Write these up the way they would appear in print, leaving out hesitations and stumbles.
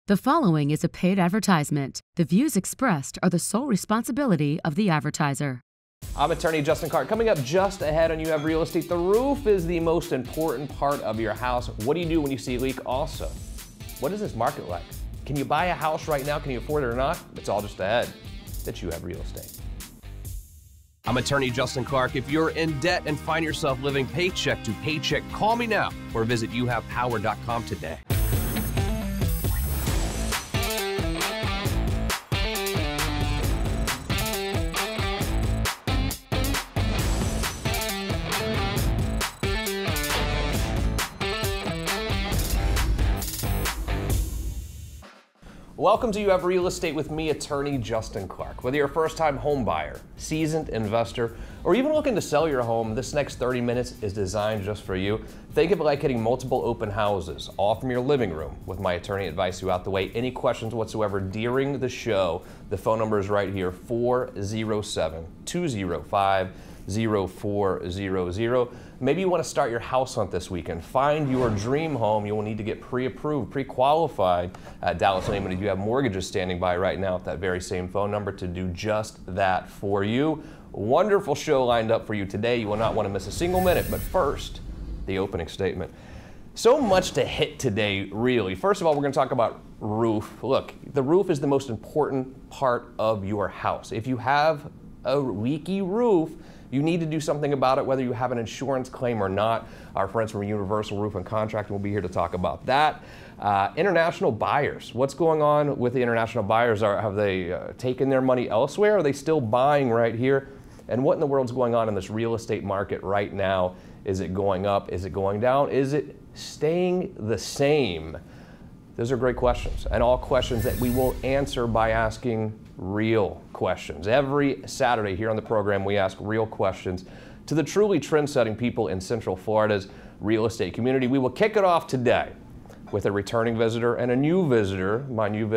The following is a paid advertisement. The views expressed are the sole responsibility of the advertiser. I'm attorney Justin Clark. Coming up just ahead on You Have Real Estate, the roof is the most important part of your house. What do you do when you see a leak? Also, what is this market like? Can you buy a house right now? Can you afford it or not? It's all just ahead. That You Have Real Estate. I'm attorney Justin Clark. If you're in debt and find yourself living paycheck to paycheck, call me now or visit youhavepower.com today. Welcome to You Have Real Estate with me, attorney Justin Clark. Whether you're a first-time home buyer, seasoned investor, or even looking to sell your home, this next 30 minutes is designed just for you. Think of it like hitting multiple open houses, all from your living room, with my attorney advice throughout the way. Any questions whatsoever during the show, the phone number is right here, 407-205-0400. Maybe you want to start your house hunt this weekend. Find your dream home. You will need to get pre-approved, pre-qualified at Dallas Lehman. If you have mortgages standing by right now at that very same phone number to do just that for you. Wonderful show lined up for you today. You will not want to miss a single minute. But first, the opening statement. So much to hit today, really. First of all, we're going to talk about roof. Look, the roof is the most important part of your house. If you have a leaky roof, you need to do something about it, whether you have an insurance claim or not. Our friends from Universal Roof and Contracting will be here to talk about that. International buyers. What's going on with the international buyers? Have they taken their money elsewhere? Are they still buying right here? And what in the world's going on in this real estate market right now? Is it going up? Is it going down? Is it staying the same? Those are great questions, and all questions that we will answer by asking real questions. Every Saturday here on the program, we ask real questions to the truly trend-setting people in Central Florida's real estate community. We will kick it off today with a returning visitor and a new visitor, my new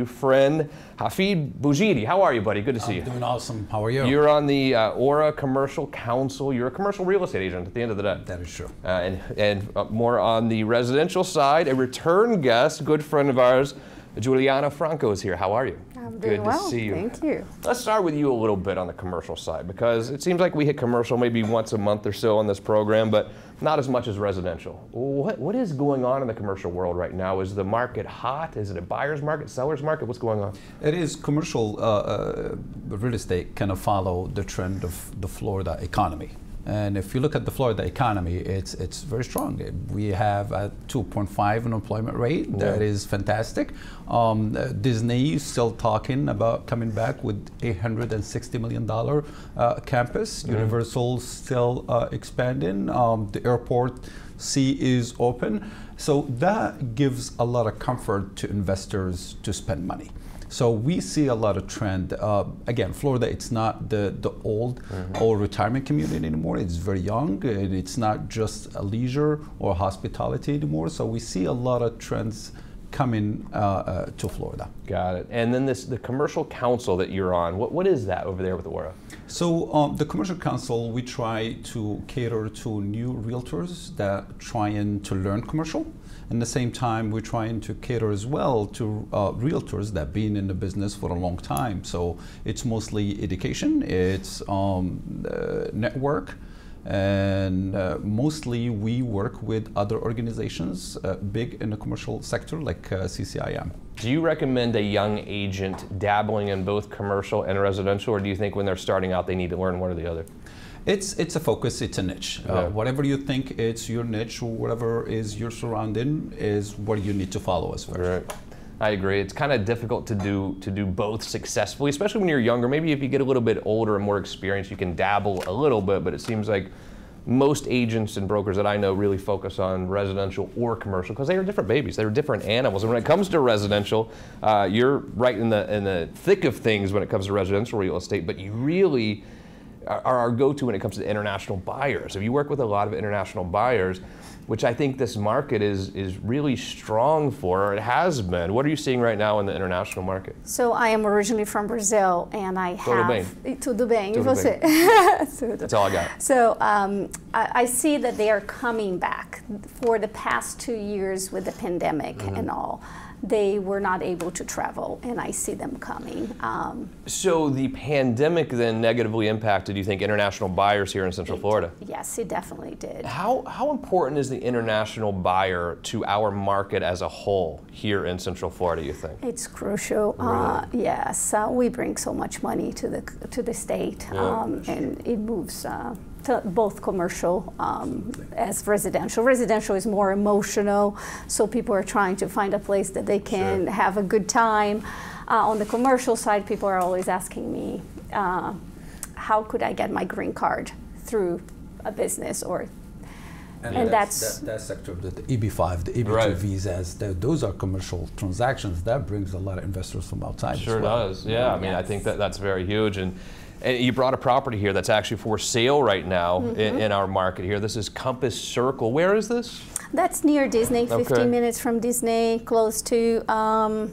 friend, Hafid Boujidi. How are you, buddy? Good to see you. Doing awesome. How are you? You're on the ORRA Commercial Council. You're a commercial real estate agent at the end of the day. That is true. And more on the residential side, a return guest, good friend of ours, Juliana Franco is here. How are you? I'm doing well. Good to see you. Thank you. Let's start with you a little bit on the commercial side, because it seems like we hit commercial maybe once a month or so on this program, but not as much as residential. What is going on in the commercial world right now? Is the market hot? Is it a buyer's market, seller's market? What's going on? It is commercial real estate kind of follow the trend of the Florida economy. And if you look at the Florida economy, it's very strong. We have a 2.5 unemployment rate. Yeah. That is fantastic. Disney is still talking about coming back with $860 million campus. Mm-hmm. Universal still expanding. The airport C is open. So that gives a lot of comfort to investors to spend money. So we see a lot of trend. Again, Florida, it's not the old retirement community anymore. It's very young. And it's not just a leisure or hospitality anymore. So we see a lot of trends coming to Florida. Got it. And then the commercial council that you're on, what is that over there with ORRA? So the commercial council, we try to cater to new realtors that trying to learn commercial. At the same time, we're trying to cater as well to realtors that have been in the business for a long time. So it's mostly education, it's network, and mostly we work with other organizations big in the commercial sector like CCIM. Do you recommend a young agent dabbling in both commercial and residential, or do you think when they're starting out they need to learn one or the other? It's a focus, it's a niche. Yeah. Whatever you think it's your niche, or whatever is your surrounding is what you need to follow as first. Right. I agree. It's kind of difficult to do both successfully, especially when you're younger. Maybe if you get a little bit older and more experienced, you can dabble a little bit, but it seems like most agents and brokers that I know really focus on residential or commercial because they are different babies. They're different animals. And when it comes to residential, you're right in the thick of things when it comes to residential real estate, but you really are our go-to when it comes to international buyers. If you work with a lot of international buyers, which I think this market is really strong for, or it has been. What are you seeing right now in the international market? So I am originally from Brazil, and I have... Tudo bem. E você? That's all I got. So I see that they are coming back for the past 2 years with the pandemic and all. they were not able to travel, and I see them coming. So the pandemic then negatively impacted, you think, international buyers here in Central Florida? Yes, it definitely did. How important is the international buyer to our market as a whole here in Central Florida, you think? It's crucial. Really? Yes, we bring so much money to the state, and it moves to both commercial as residential. Residential is more emotional, so people are trying to find a place that they can have a good time. On the commercial side, people are always asking me, how could I get my green card through a business or and that's that sector, the EB5, the EB2 visas, those are commercial transactions. That brings a lot of investors from outside. Sure does, yeah. I mean, I think that's very huge. And you brought a property here that's actually for sale right now in our market here. This is Compass Circle. Where is this? That's near Disney, 15 minutes from Disney, close to the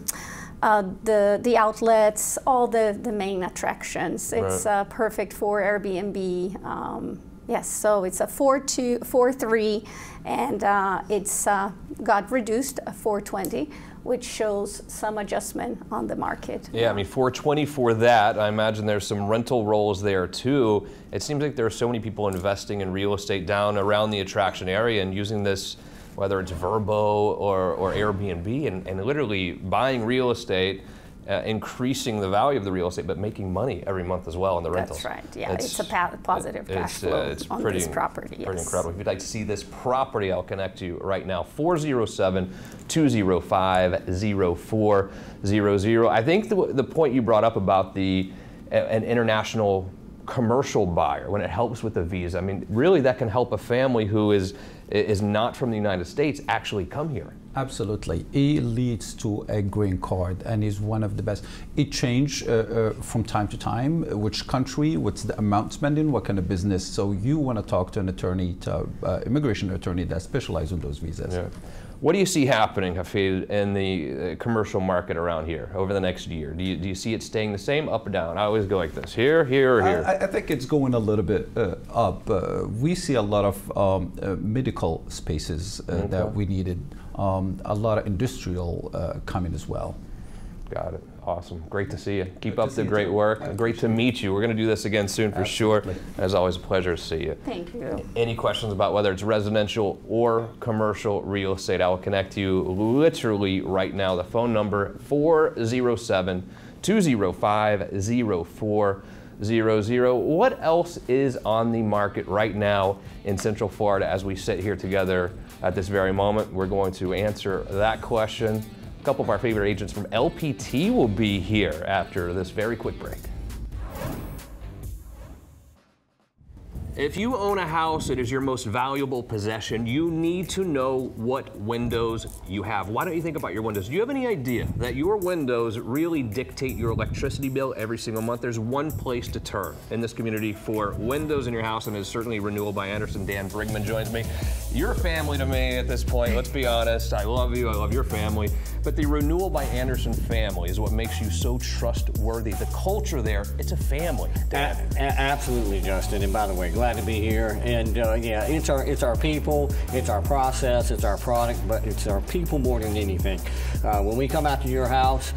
outlets, all the main attractions. It's perfect for Airbnb. Yes, so it's a 4.3, and it's got reduced 4.20, which shows some adjustment on the market. Yeah, I mean, 4.20 for that. I imagine there's some rental rolls there too. It seems like there are so many people investing in real estate down around the attraction area and using this, whether it's Vrbo or Airbnb, and literally buying real estate, increasing the value of the real estate, but making money every month as well in the rentals. That's right. Yeah, it's a positive cash flow on this property. Yes. Pretty incredible. If you'd like to see this property, I'll connect you right now. 407-205-0400. I think the point you brought up about an international commercial buyer, when it helps with the visa, I mean, really that can help a family who is not from the United States actually come here. Absolutely. It leads to a green card and is one of the best. It changes from time to time, which country, what's the amount spending, what kind of business. So you want to talk to an attorney, immigration attorney that specializes in those visas. Yeah. What do you see happening, Hafid, in the commercial market around here over the next year? Do you see it staying the same, up or down? I always go like this, here, here, or here. I think it's going a little bit up. We see a lot of medical spaces that we needed. A lot of industrial coming as well. Got it. Awesome. Great to see you. Keep up the great work. Great to meet you. We're going to do this again soon for sure. As always, a pleasure to see you. Thank you. Any questions about whether it's residential or commercial real estate, I will connect you literally right now. The phone number 407-205-0400. What else is on the market right now in Central Florida as we sit here together at this very moment? We're going to answer that question. A couple of our favorite agents from LPT will be here after this very quick break. If you own a house, it is your most valuable possession. You need to know what windows you have. Why don't you think about your windows? Do you have any idea that your windows really dictate your electricity bill every single month? There's one place to turn in this community for windows in your house, and it's certainly Renewal by Andersen. Dan Brigman joins me. You're family to me at this point, let's be honest. I love you, I love your family. But the Renewal by Andersen family is what makes you so trustworthy. The culture there, it's a family. Absolutely, Justin. And by the way, glad to be here. And yeah, it's our people, it's our process, it's our product, but it's our people more than anything. When we come out to your house,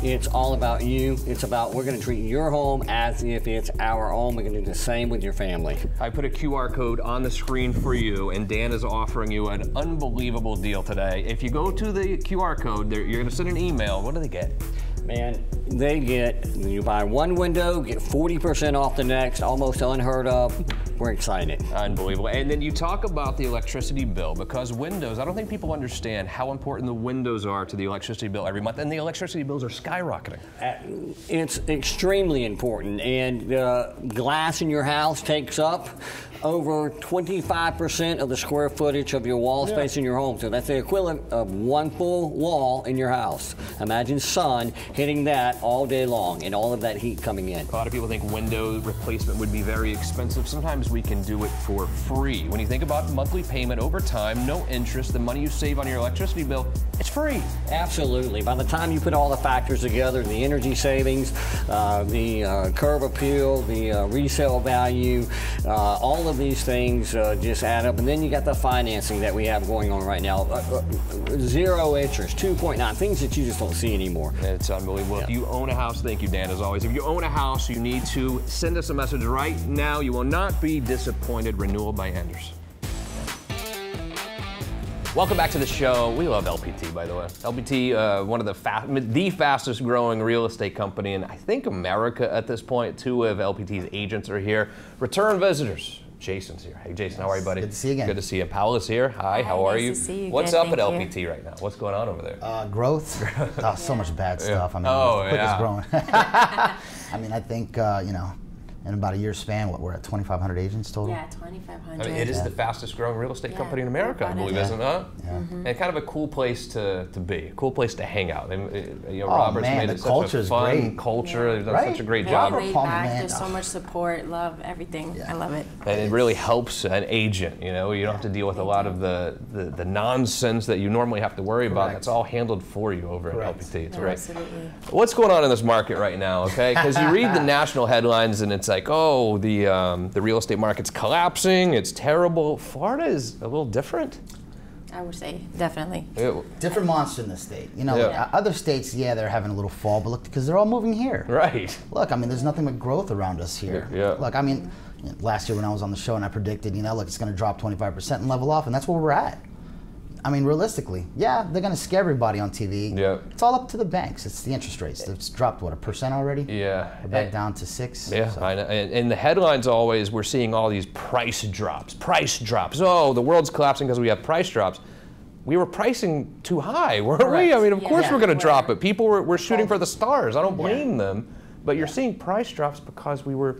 it's all about you. It's about, we're going to treat your home as if it's our own. We're going to do the same with your family. I put a QR code on the screen for you, and Dan is offering you an unbelievable deal today. If you go to the QR code, you're going to send an email. What do they get? Man, you buy one window, get 40% off the next, almost unheard of. We're excited. Unbelievable. And then you talk about the electricity bill, because windows, I don't think people understand how important the windows are to the electricity bill every month, and the electricity bills are skyrocketing. It's extremely important, and glass in your house takes up over 25% of the square footage of your wall space in your home. So that's the equivalent of one full wall in your house. Imagine sun hitting that all day long and all of that heat coming in. A lot of people think window replacement would be very expensive. Sometimes we can do it for free. When you think about monthly payment over time, no interest, the money you save on your electricity bill, it's free. Absolutely. By the time you put all the factors together, the energy savings, the curb appeal, the resale value, all of these things just add up. And then you got the financing that we have going on right now. 0 interest, 2.9, things that you just don't see anymore. It's unbelievable. Yeah. If you own a house, thank you, Dan, as always. If you own a house, you need to send us a message right now. You will not be disappointed. Renewal by Anders. Welcome back to the show. We love LPT, by the way. LPT, one of the fastest growing real estate company in, I think, America at this point. 2 of LPT's agents are here. Return visitors. Jason's here. Hey, Jason, how are you, buddy? Good to see you again. Good to see you. Paola's here. Hi, how are nice you? To see you. What's Good, up at thank LPT right now? What's going on over there? Growth. Oh, so much bad stuff. I mean, it's growing. I mean, I think, you know, in about a year's span, we're at 2,500 agents total? Yeah, 2,500. I mean, it is the fastest growing real estate company in America, I believe, isn't it? Yeah. Mm-hmm. And kind of a cool place to be, a cool place to hang out. And, you know, Oh, Robert's man, made the it such a culture's fun great. culture. They've done Right? such a great Very job. laid Palmer, back. man. There's so much support, love, everything. Yeah. I love it. And it really helps an agent, you know, you don't have to deal with a lot of the nonsense that you normally have to worry about. Correct. That's all handled for you over Correct. at LPT. It's No, great. absolutely. What's going on in this market right now, okay? Because you read the national headlines and it's like, oh, the real estate market's collapsing, it's terrible. Florida is a little different. I would say, definitely. Different monster in the state. You know, Yeah. other states, yeah, they're having a little fall, but look, because they're all moving here. Right. Look, I mean, there's nothing but growth around us here. Yeah. Look, I mean, last year when I was on the show and I predicted, you know, look, it's going to drop 25% and level off, and that's where we're at. I mean, realistically, yeah, they're going to scare everybody on TV. Yeah. It's all up to the banks. It's the interest rates. It's dropped, what, 1% already? Yeah. We're back down to 6. Yeah, so. I know. And the headlines always, we're seeing all these price drops. Price drops. Oh, the world's collapsing because we have price drops. We were pricing too high, weren't we? I mean, of course we're going to drop it. People were shooting for the stars. I don't blame them. But you're seeing price drops because we were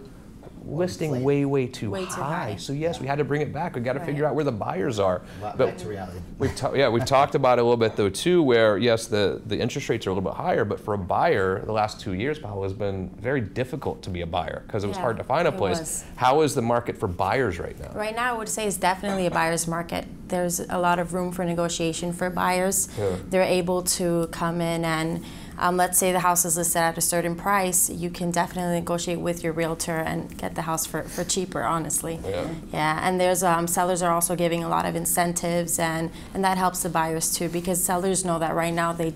listing way too high. So yes, we had to bring it back. We got to figure out where the buyers are. Back to reality. We've talked about it a little bit though too, where yes, the interest rates are a little bit higher, but for a buyer, the last 2 years, Paola, has been very difficult to be a buyer because it was hard to find a place. How is the market for buyers right now? Right now, I would say it's definitely a buyer's market. There's a lot of room for negotiation for buyers. Yeah. They're able to come in and let's say the house is listed at a certain price, you can definitely negotiate with your realtor and get the house for cheaper, honestly. Yeah, and there's sellers are also giving a lot of incentives, and that helps the buyers too, because sellers know that right now they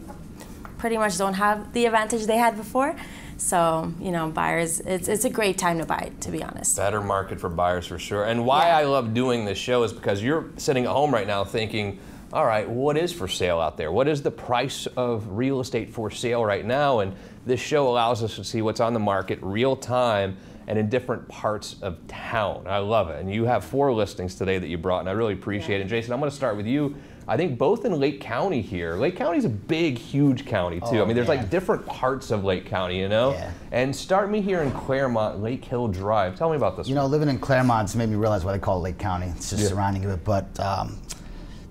pretty much don't have the advantage they had before. So, you know, buyers, it's a great time to buy, to be honest. Better market for buyers for sure. And why I love doing this show is because you're sitting at home right now thinking, all right, what is for sale out there? What is the price of real estate for sale right now? And this show allows us to see what's on the market real time and in different parts of town. I love it. And you have 4 listings today that you brought, and I really appreciate it. Jason, I'm going to start with you. I think both in Lake County here. Lake County's a big, huge county too. I mean, there's like different parts of Lake County, you know? Yeah. And start me here in Clermont, Lake Hill Drive. Tell me about this. You know, living in Clermont's made me realize why they call it Lake County. It's just surrounding it, but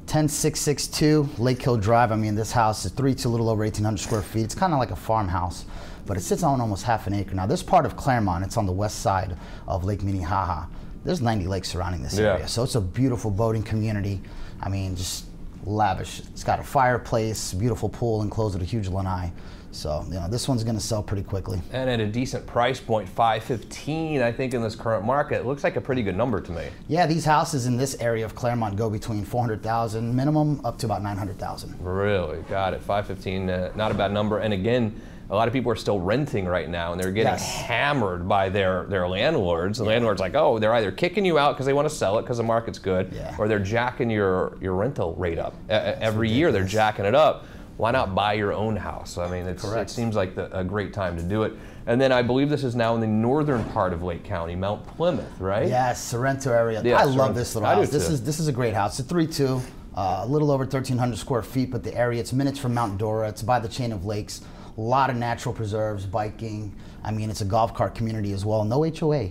10662 Lake Hill Drive. I mean, this house is 3 to a little over 1,800 square feet. It's kind of like a farmhouse, but it sits on almost half an acre. Now, this part of Clermont, it's on the west side of Lake Minnehaha. There's 90 lakes surrounding this area, so it's a beautiful boating community. I mean, just lavish. It's got a fireplace, beautiful pool enclosed with a huge lanai. So, you know, this one's going to sell pretty quickly. And at a decent price point, $515, I think, in this current market. It looks like a pretty good number to me. Yeah, these houses in this area of Clermont go between $400,000 minimum up to about $900,000. Really? Got it. $515, not a bad number. And again, a lot of people are still renting right now, and they're getting hammered by their landlords. The landlord's like, oh, they're either kicking you out because they want to sell it because the market's good, or they're jacking your rental rate up. Every year they're jacking it up. Why not buy your own house? I mean, it seems like a great time to do it. And then I believe this is now in the northern part of Lake County, Mount Plymouth, right? Yes, Sorento area. I love this little house. This is a great house. It's a 3-2, a little over 1,300 square feet, but the area, it's minutes from Mount Dora. It's by the chain of lakes. A lot of natural preserves, biking. I mean, it's a golf cart community as well. No HOA.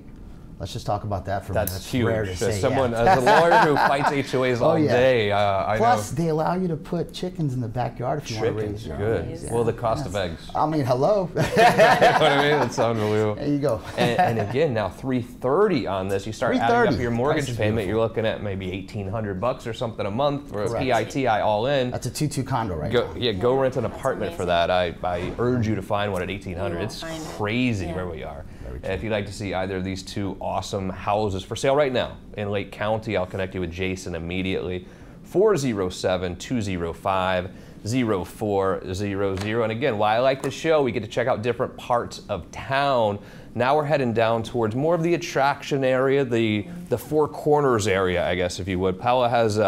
Let's just talk about that for a minute. That's huge. Rare to say, as a lawyer who fights HOAs all day, I Plus, know. they allow you to put chickens in the backyard if you want to raise your good. own. Well, the cost of eggs. I mean, hello. You know what I mean? That's unbelievable. There you go. and again, now $330 on this. You start adding up your mortgage payment. You're looking at maybe $1,800 or something a month, or PITI all in. That's a 2-2 condo right now. Yeah, go rent an apartment for that. I urge you to find one at $1,800. It's crazy where we are. And if you'd like to see either of these two awesome houses for sale right now in Lake County, I'll connect you with Jason immediately. 407-205-0400. And again, while I like the show, we get to check out different parts of town. Now we're heading down towards more of the attraction area, the Four Corners area, I guess, if you would. Paola has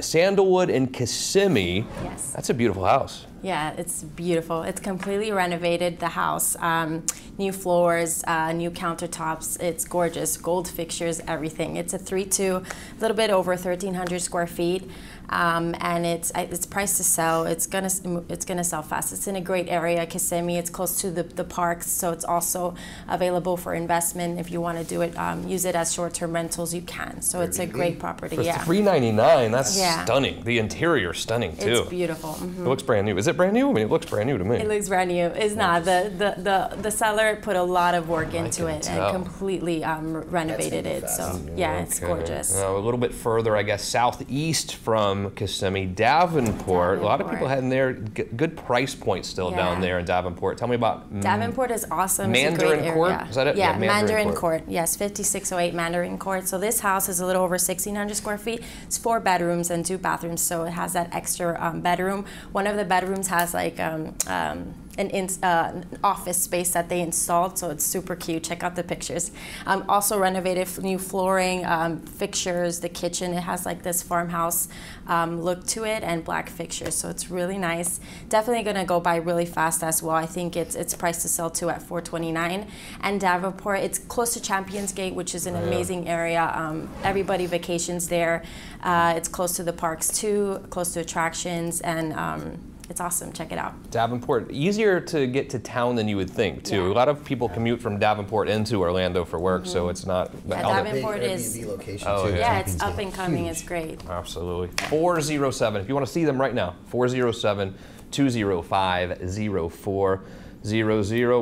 Sandalwood and Kissimmee. Yes. That's a beautiful house. Yeah, it's beautiful. It's completely renovated, the house. New floors, new countertops. It's gorgeous. Gold fixtures, everything. It's a 3-2, a little bit over 1,300 square feet. And it's priced to sell. It's gonna sell fast. It's in a great area, Kissimmee. It's close to the parks, so it's also available for investment. If you want to do it, use it as short-term rentals, you can. So it's a great property. For yeah. $399, that's stunning. The interior stunning too. It's beautiful. It looks brand new. Is it brand new? I mean, it looks brand new to me. It looks brand new. It's not. The seller put a lot of work into it and completely renovated it. So yeah, it's gorgeous. A little bit further, I guess, southeast from Kissimmee, Davenport. A lot of people heading there. Good price point still down there in Davenport. Tell me about Davenport is awesome. Mandarin it's a great Court. Area. Is that it? Yeah, Mandarin Court. Yes, 5608 Mandarin Court. So this house is a little over 1,600 square feet. It's 4 bedrooms and 2 bathrooms, so it has that extra bedroom. One of the bedrooms has like an office space that they installed, so it's super cute. Check out the pictures. Also renovated, new flooring, fixtures, the kitchen. It has like this farmhouse look to it and black fixtures, so it's really nice. Definitely gonna go by really fast as well. I think it's priced to sell to at $429. And Davenport, it's close to Champions Gate, which is an amazing area. Everybody vacations there. It's close to the parks too, close to attractions, and it's awesome. Check it out. Davenport, easier to get to town than you would think, too. A lot of people commute from Davenport into Orlando for work, so it's not. Davenport is. Location too. Yeah, it's up and coming. It's great. Absolutely. 407. If you want to see them right now, 407-205-0400.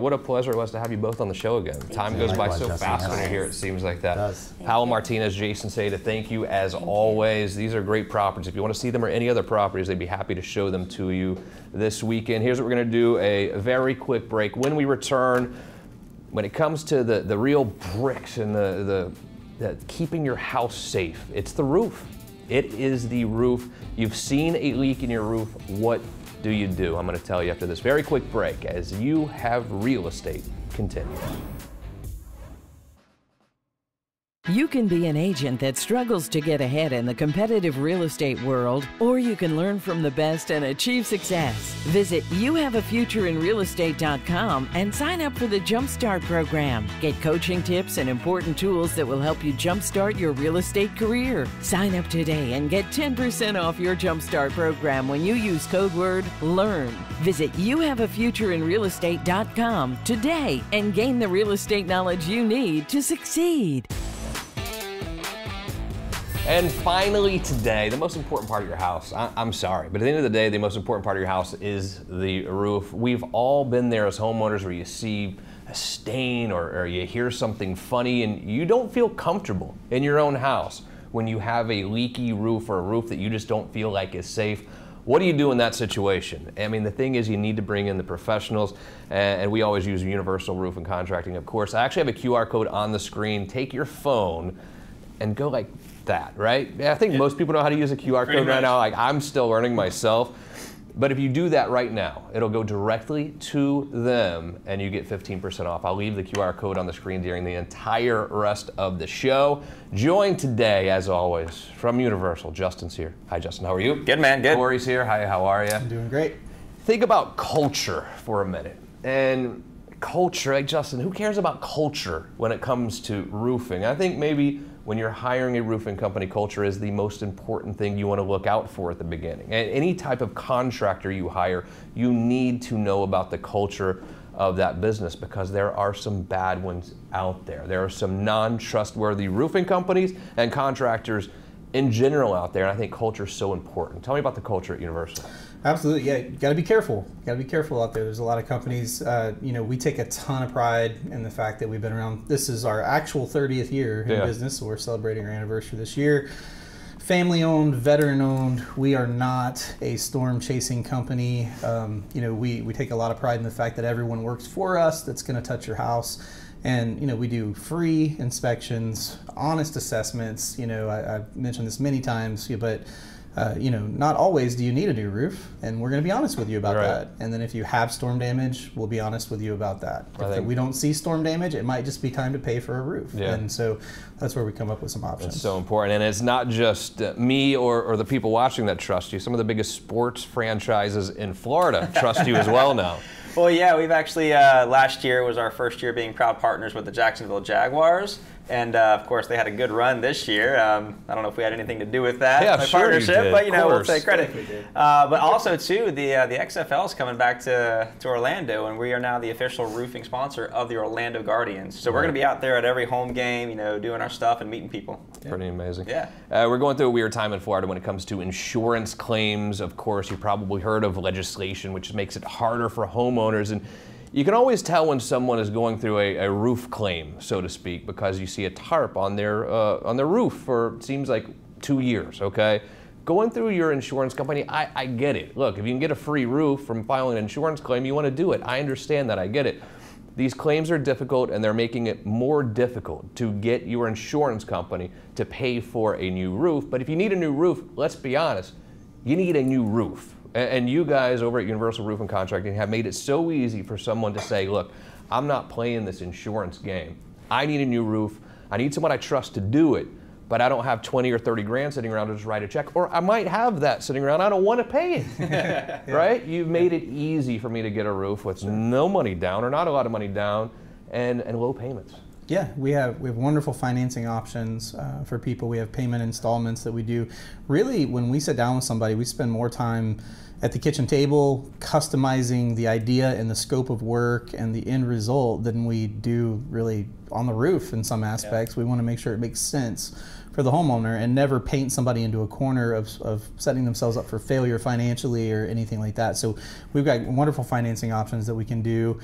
What a pleasure it was to have you both on the show again. Time goes by so fast when you're here, it seems like that. Paola Martinez, Jason Seda, thank you as always. These are great properties. If you want to see them or any other properties, they'd be happy to show them to you this weekend. Here's what we're going to do, a very quick break. When we return, when it comes to the real bricks and the keeping your house safe, it's the roof. It is the roof. You've seen a leak in your roof. What do you do? I'm going to tell you after this very quick break as You Have Real Estate continues. You can be an agent that struggles to get ahead in the competitive real estate world, or you can learn from the best and achieve success. Visit youhaveafutureinrealestate.com and sign up for the Jumpstart program. Get coaching tips and important tools that will help you jumpstart your real estate career. Sign up today and get 10% off your Jumpstart program when you use code word LEARN. Visit youhaveafutureinrealestate.com today and gain the real estate knowledge you need to succeed. And finally today, the most important part of your house, I'm sorry, but at the end of the day, the most important part of your house is the roof. We've all been there as homeowners where you see a stain or you hear something funny and you don't feel comfortable in your own house when you have a leaky roof or a roof that you just don't feel like is safe. What do you do in that situation? I mean, the thing is you need to bring in the professionals, and we always use Universal Roof and Contracting, of course. I actually have a QR code on the screen. Take your phone and go like that, right? I think most people know how to use a QR code right now. Like, I'm still learning myself. But if you do that right now, it'll go directly to them and you get 15% off. I'll leave the QR code on the screen during the entire rest of the show. Joined today, as always, from Universal, Justin's here. Hi, Justin, how are you? Good, man, good. Corey's here. Hi, how are you? I'm doing great. Think about culture for a minute. And culture, like Justin, who cares about culture when it comes to roofing? I think maybe when you're hiring a roofing company, culture is the most important thing you want to look out for at the beginning. And any type of contractor you hire, you need to know about the culture of that business because there are some bad ones out there. There are some non-trustworthy roofing companies and contractors in general out there, and I think culture is so important. Tell me about the culture at Universal. Absolutely, yeah. You got to be careful. Got to be careful out there. There's a lot of companies. We take a ton of pride in the fact that we've been around. This is our actual 30th year in business, so we're celebrating our anniversary this year. family-owned, veteran-owned. We are not a storm-chasing company. You know, we take a lot of pride in the fact that everyone works for us that's going to touch your house. And, you know, we do free inspections, honest assessments. You know, I've mentioned this many times, but you know, not always do you need a new roof, and we're going to be honest with you about that. And then if you have storm damage, we'll be honest with you about that. If we don't see storm damage, it might just be time to pay for a roof. And so that's where we come up with some options. It's so important, and it's not just me or the people watching that trust you. Some of the biggest sports franchises in Florida trust you as well now. Well, yeah, we've actually, last year was our first year being proud partners with the Jacksonville Jaguars. And of course, they had a good run this year. I don't know if we had anything to do with that, partnership, but you know, we'll take credit. But also, too, the XFL is coming back to Orlando, and we are now the official roofing sponsor of the Orlando Guardians. So we're going to be out there at every home game, you know, doing our stuff and meeting people. Pretty amazing. Yeah. We're going through a weird time in Florida when it comes to insurance claims. Of course, you probably heard of legislation which makes it harder for homeowners, and you can always tell when someone is going through a roof claim, so to speak, because you see a tarp on their roof for, it seems like, 2 years, okay? Going through your insurance company, I get it. Look, if you can get a free roof from filing an insurance claim, you want to do it. I understand that, I get it. These claims are difficult, and they're making it more difficult to get your insurance company to pay for a new roof. But if you need a new roof, let's be honest, you need a new roof. And you guys over at Universal Roofing Contracting have made it so easy for someone to say, look, I'm not playing this insurance game. I need a new roof. I need someone I trust to do it, but I don't have 20 or 30 grand sitting around to just write a check, or I might have that sitting around. I don't want to pay it, right? You've made it easy for me to get a roof with no money down, or not a lot of money down, and low payments. Yeah, we have wonderful financing options for people. We have payment installments that we do. Really, when we sit down with somebody, we spend more time at the kitchen table customizing the idea and the scope of work and the end result than we do really on the roof in some aspects. We want to make sure it makes sense for the homeowner and never paint somebody into a corner of setting themselves up for failure financially or anything like that. So we've got wonderful financing options that we can do.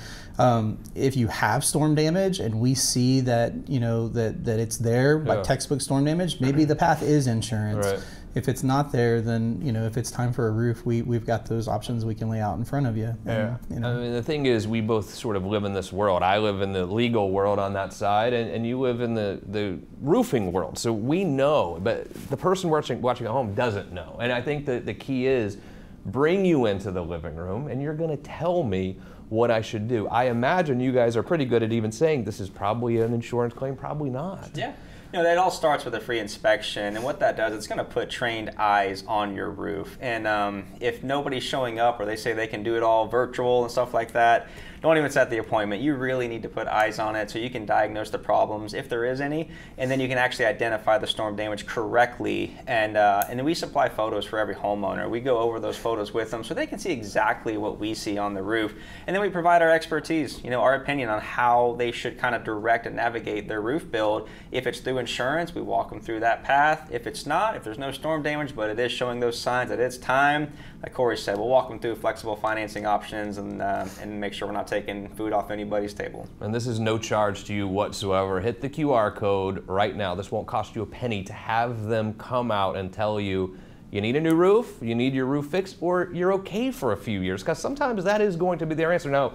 If you have storm damage and we see that, you know, that it's there, like textbook storm damage, maybe the path is insurance. If it's not there, then, you know, if it's time for a roof, we've got those options we can lay out in front of you. And, you know. I mean, the thing is, we both sort of live in this world. I live in the legal world on that side, and you live in the roofing world. So we know, but the person watching at home doesn't know. And I think that the key is bring you into the living room, and you're going to tell me what I should do. I imagine you guys are pretty good at even saying this is probably an insurance claim, probably not. Yeah. You know, that all starts with a free inspection, and what that does, it's going to put trained eyes on your roof. And if nobody's showing up, or they say they can do it all virtual and stuff like that, don't even set the appointment. You really need to put eyes on it so you can diagnose the problems, if there is any, and then you can actually identify the storm damage correctly. And then we supply photos for every homeowner. We go over those photos with them so they can see exactly what we see on the roof. And then we provide our expertise, you know, our opinion on how they should kind of direct and navigate their roof build. If it's through insurance, we walk them through that path. If it's not, if there's no storm damage, but it is showing those signs that it's time, like Corey said, we'll walk them through flexible financing options and make sure we're not taking food off anybody's table. And this is no charge to you whatsoever. Hit the QR code right now. This won't cost you a penny to have them come out and tell you you need a new roof, you need your roof fixed, or you're okay for a few years, because sometimes that is going to be their answer. Now,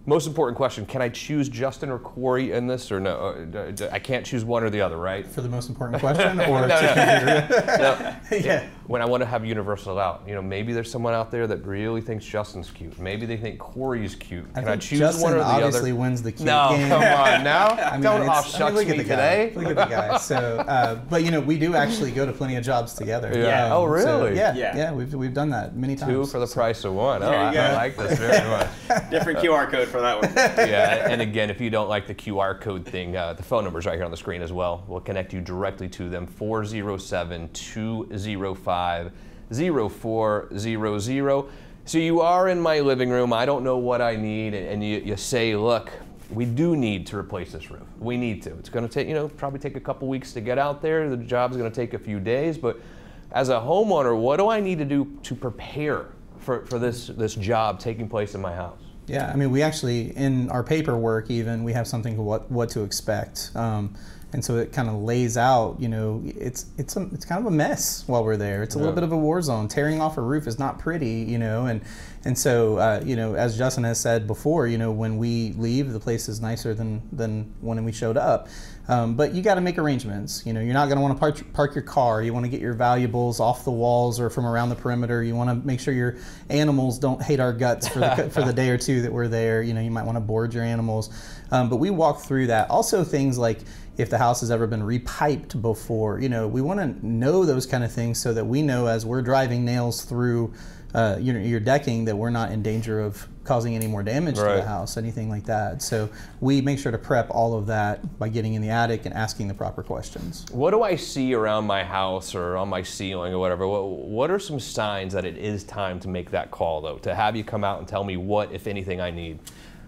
most important question, can I choose Justin or Corey in this, or no? I can't choose one or the other, right? For the most important question? Or no. Yeah. When I want to have universal out, you know, maybe there's someone out there that really thinks Justin's cute. Maybe they think Corey's cute. Can I choose Justin one or the other? obviously wins the cute game. game. No, come on now. I mean, Don't offshucks look at me the guy. today. Look at the guy. So, but you know, we do actually go to plenty of jobs together. Yeah. Oh, really? So, yeah. We've done that many times. Two for the price of one. Oh, I like this very much. Different QR code for that one. Yeah, and again, if you don't like the QR code thing, the phone number's right here on the screen as well. We'll connect you directly to them, 407-205-0400. So you are in my living room, I don't know what I need, and you say, look, we do need to replace this roof. We need to. It's going to take, you know, probably take a couple weeks to get out there. The job's going to take a few days, but as a homeowner, what do I need to do to prepare for this job taking place in my house? Yeah, I mean, we actually, in our paperwork even, we have something what to expect. And And so it kind of lays out, you know, it's kind of a mess while we're there. It's a little bit of a war zone. Tearing off a roof is not pretty, you know, and so, you know, as Justin has said before, you know, when we leave, the place is nicer than when we showed up. But you got to make arrangements. You know, you're not going to want to park your car. You want to get your valuables off the walls or from around the perimeter. You want to make sure your animals don't hate our guts for the day or two that we're there. You know, you might want to board your animals. But we walk through that. Also things like if the house has ever been repiped before, you know, we want to know those kind of things so that we know as we're driving nails through your decking that we're not in danger of causing any more damage to the house, anything like that. So we make sure to prep all of that by getting in the attic and asking the proper questions. What do I see around my house or on my ceiling or whatever? What are some signs that it is time to make that call, though, to have you come out and tell me what, if anything, I need?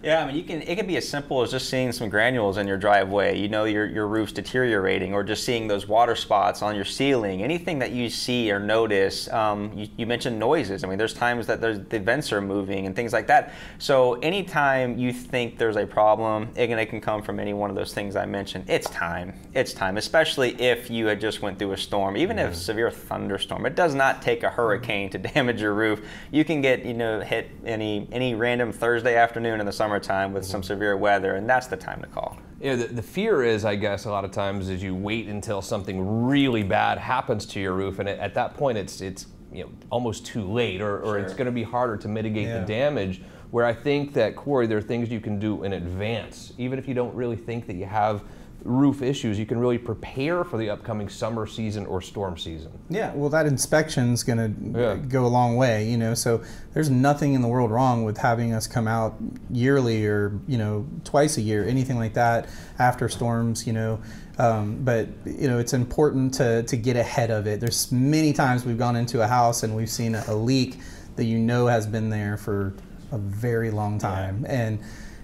Yeah, I mean, it can be as simple as just seeing some granules in your driveway. You know your roof's deteriorating, or just seeing those water spots on your ceiling. Anything that you see or notice. You mentioned noises. I mean, there's times that the vents are moving and things like that. So anytime you think there's a problem, it can come from any one of those things I mentioned. It's time. It's time, especially if you had just went through a storm. Even if a severe thunderstorm, it does not take a hurricane to damage your roof. You can get, you know, hit any random Thursday afternoon in the summertime with some severe weather, and that's the time to call. Yeah, the fear is, I guess, a lot of times is you wait until something really bad happens to your roof, and at that point it's you know, almost too late, or it's going to be harder to mitigate the damage. Where I think that, Corey, there are things you can do in advance, even if you don't really think that you have roof issues. You can really prepare for the upcoming summer season or storm season. Yeah, well, that inspection's going to go a long way, you know, so there's nothing in the world wrong with having us come out yearly or, you know, twice a year, anything like that after storms, you know. But, you know, it's important to get ahead of it. There's many times we've gone into a house and we've seen a leak that you know has been there for a very long time. And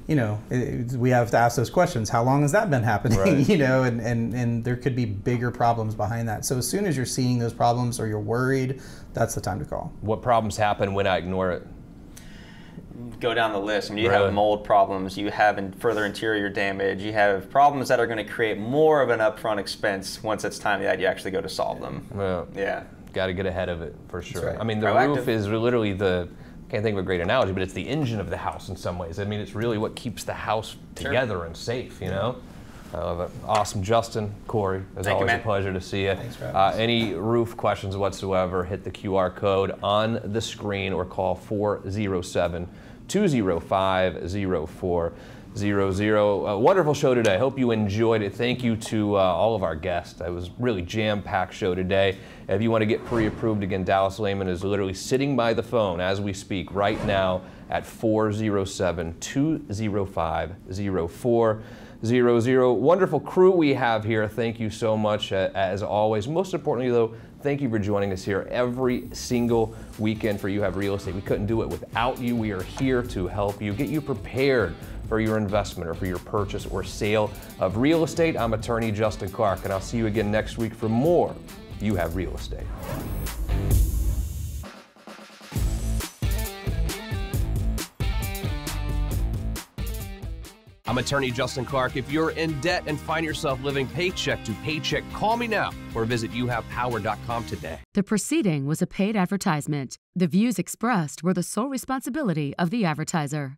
you know, we have to ask those questions. How long has that been happening? You know, and there could be bigger problems behind that. So as soon as you're seeing those problems or you're worried, that's the time to call. What problems happen when I ignore it? Go down the list. I mean, you have mold problems, you have further interior damage, you have problems that are going to create more of an upfront expense once it's time that you actually go to solve them. Yeah. Got to get ahead of it, for sure. Right. I mean, the roof is literally can't think of a great analogy, but it's the engine of the house in some ways. I mean, it's really what keeps the house together and safe, you know? I love it. Awesome. Justin, Corey, it's always a pleasure to see you. Thanks for having us. Any roof questions whatsoever, hit the QR code on the screen or call 407-205-0400. A wonderful show today. Hope you enjoyed it. Thank you to all of our guests. It was a really jam-packed show today. If you want to get pre-approved, again, Dallas Lehman is literally sitting by the phone as we speak right now at 407-205-0400. Wonderful crew we have here. Thank you so much, as always. Most importantly, though, thank you for joining us here every single weekend for You Have Real Estate. We couldn't do it without you. We are here to help you, get you prepared for your investment or for your purchase or sale of real estate. I'm attorney Justin Clark, and I'll see you again next week for more You Have Real Estate. I'm attorney Justin Clark. If you're in debt and find yourself living paycheck to paycheck, call me now or visit youhavepower.com today. The proceeding was a paid advertisement. The views expressed were the sole responsibility of the advertiser.